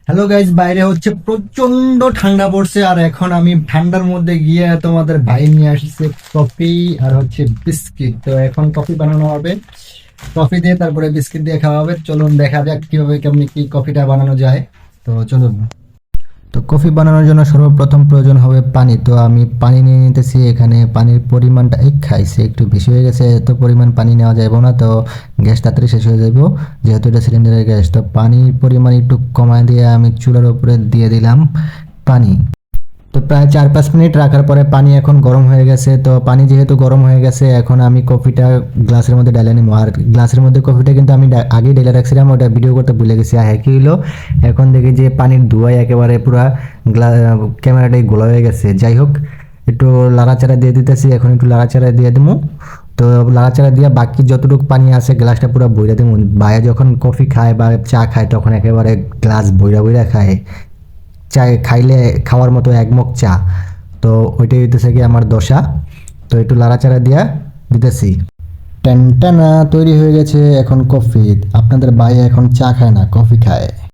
Hello guys, বাইরে হচ্ছে প্রচন্ড ঠান্ডা পড়ছে। আর এখন আমি ঠান্ডার মধ্যে গিয়ে তোমাদের ভাই নিয়ে আসছে কফি আর হচ্ছে বিস্কিট। তো এখন কফি বানানো হবে, কফি দিয়ে তারপরে বিস্কিট দিয়ে খাওয়া হবে। চলুন দেখা যাক কিভাবে কেমনি কি কফিটা বানানো যায়। তো চলুন। তো কফি বানানোর জন্য সর্বপ্রথম প্রয়োজন হবে পানি। তো আমি পানি নিয়ে নিতেছি। এখানে পানির পরিমাণটা খাইছে একটু বেশি হয়ে গেছে, এত পরিমাণ পানি নেওয়া যাবে না। তো গ্যাস তাড়াতাড়ি শেষ হয়ে যাবে, যেহেতু এটা সিলিন্ডারের গ্যাস। তো পানির পরিমাণ একটু কমায় দিয়ে আমি চুলার উপরে দিয়ে দিলাম পানি। তো প্রায় 4-5 মিনিট রাখার পরে পানি এখন গরম হয়ে গেছে। তো পানি যেহেতু গরম হয়ে গেছে, এখন আমি কফিটা গ্লাসের মধ্যে ঢেলে নেবো। আর গ্লাসের মধ্যে কফিটা কিন্তু আমি আগেই ঢেলে রাখছিলাম, ওটা ভিডিও করতে ভুলে গেছি। আর কি হলো, এখন দেখি যে পানির ধোঁয়ায় একেবারে পুরা ক্যামেরাটাই গোলা হয়ে গেছে। যাই হোক, একটু লাড়াচাড়া দিয়ে দিতেছি। এখন একটু লাড়াচাড়া দিয়ে দেবো। তো লাড়াচাড়া দিয়ে বাকি যতটুকু পানি আছে গ্লাসটা পুরো বইরা দেবো। ভাইয়া যখন কফি খায় বা চা খায় তখন একেবারে গ্লাস বইরা বইরা খায়। চায় খাইলে খাওয়ার মতো একমগ চা। তো ওইটাই হইতেছে কি আমার দশা। তো একটু লাড়াচাড়া দিয়া দিতেছি। টানটানা তৈরি হয়ে গেছে এখন কফি। আপনাদের ভাই এখন চা খায় না, কফি খায়।